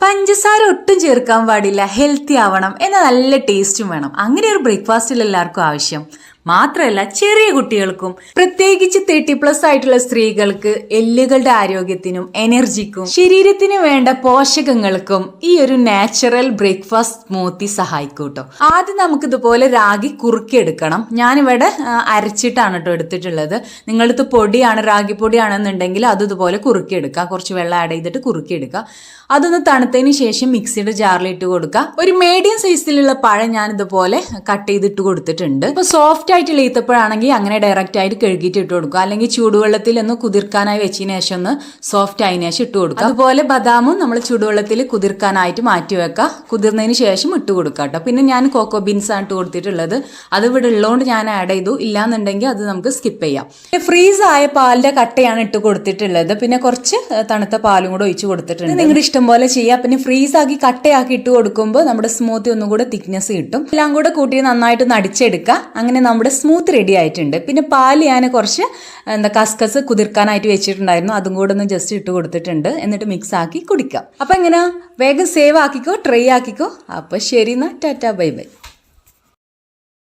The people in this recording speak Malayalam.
പഞ്ചസാര ഒട്ടും ചേർക്കാൻ പാടില്ല, ഹെൽത്തി ആവണം, എന്നാൽ നല്ല ടേസ്റ്റും വേണം. അങ്ങനെ ഒരു ബ്രേക്ക്ഫാസ്റ്റിൽ എല്ലാവർക്കും ആവശ്യം. മാത്രമല്ല ചെറിയ കുട്ടികൾക്കും പ്രത്യേകിച്ച് 30+ ആയിട്ടുള്ള സ്ത്രീകൾക്ക് എല്ലുകളുടെ ആരോഗ്യത്തിനും എനർജിക്കും ശരീരത്തിന് വേണ്ട പോഷകങ്ങൾക്കും ഈ ഒരു നാച്ചുറൽ ബ്രേക്ക്ഫാസ്റ്റ് സ്മൂത്തി സഹായിക്കൂട്ടോ. ആദ്യം നമുക്ക് ഇതുപോലെ രാഗി കുറുക്കിയെടുക്കണം. ഞാനിവിടെ അരച്ചിട്ടാണ് കേട്ടോ എടുത്തിട്ടുള്ളത്. നിങ്ങളടുത്ത് പൊടിയാണ്, രാഗി പൊടിയാണെന്നുണ്ടെങ്കിൽ അത് ഇതുപോലെ കുറുക്കിയെടുക്കുക. കുറച്ച് വെള്ളം ആഡ് ചെയ്തിട്ട് കുറുക്കിയെടുക്കുക. അതൊന്ന് തണുത്തതിന് ശേഷം മിക്സിയുടെ ജാറിൽ ഇട്ട് കൊടുക്കുക. ഒരു മീഡിയം സൈസിലുള്ള പഴം ഞാൻ ഇതുപോലെ കട്ട് ചെയ്തിട്ട് കൊടുത്തിട്ടുണ്ട്. ഇപ്പൊ സോഫ്റ്റ് ആയിട്ടുള്ള ഈത്തപ്പഴാണെങ്കിൽ അങ്ങനെ ഡയറക്റ്റ് ആയിട്ട് കഴുകിയിട്ട് ഇട്ട് കൊടുക്കുക. അല്ലെങ്കിൽ ചൂടുവെള്ളത്തിൽ ഒന്ന് കുതിർക്കാനായി വെച്ചതിന് ശേഷം ഒന്ന് സോഫ്റ്റ് ആയതിനു ശേഷം ഇട്ട് കൊടുക്കുക. അതുപോലെ ബദാമും നമ്മൾ ചൂടുവെള്ളത്തിൽ കുതിർക്കാനായിട്ട് മാറ്റി വെക്കുക. കുതിർന്നതിന് ശേഷം ഇട്ട് കൊടുക്കുക കേട്ടോ. പിന്നെ ഞാൻ കോക്കോ ബീൻസ് ആണ് ഇട്ട് കൊടുത്തിട്ടുള്ളത്. അത് ഇവിടെ ഉള്ളതുകൊണ്ട് ഞാൻ ആഡ് ചെയ്തു. ഇല്ലാന്നുണ്ടെങ്കിൽ അത് നമുക്ക് സ്കിപ്പ് ചെയ്യാം. ഫ്രീസ് ആയ പാലിന്റെ കട്ടയാണ് ഇട്ട് കൊടുത്തിട്ടുള്ളത്. പിന്നെ കുറച്ച് തണുത്ത പാലും കൂടെ ഒഴിച്ച് കൊടുത്തിട്ടുണ്ട്. നിങ്ങളുടെ ഇഷ്ടം പോലെ ചെയ്യാം. പിന്നെ ഫ്രീസ് ആക്കി കട്ടയാക്കി ഇട്ട് കൊടുക്കുമ്പോൾ നമ്മുടെ സ്മൂത്തി ഒന്നും കൂടെ തിക്നെസ് കിട്ടും. എല്ലാം കൂടെ കൂട്ടി നന്നായിട്ട് നടിച്ചെടുക്കുക. അങ്ങനെ നമ്മുടെ സ്മൂത്ത് റെഡി ആയിട്ടുണ്ട്. പിന്നെ പാല് ഞാൻ കുറച്ച് കസ്കസ് കുതിർക്കാനായിട്ട് വെച്ചിട്ടുണ്ടായിരുന്നു. അതും കൂടെ ഒന്ന് ജസ്റ്റ് ഇട്ട് കൊടുത്തിട്ടുണ്ട്. എന്നിട്ട് മിക്സ് ആക്കി കുടിക്കാം. അപ്പൊ എങ്ങനെയാ, വേഗം സേവ് ആക്കിക്കോ, ട്രൈ ആക്കിക്കോ. അപ്പൊ ശരി എന്നാ, ടാറ്റാ ബൈ ബൈ.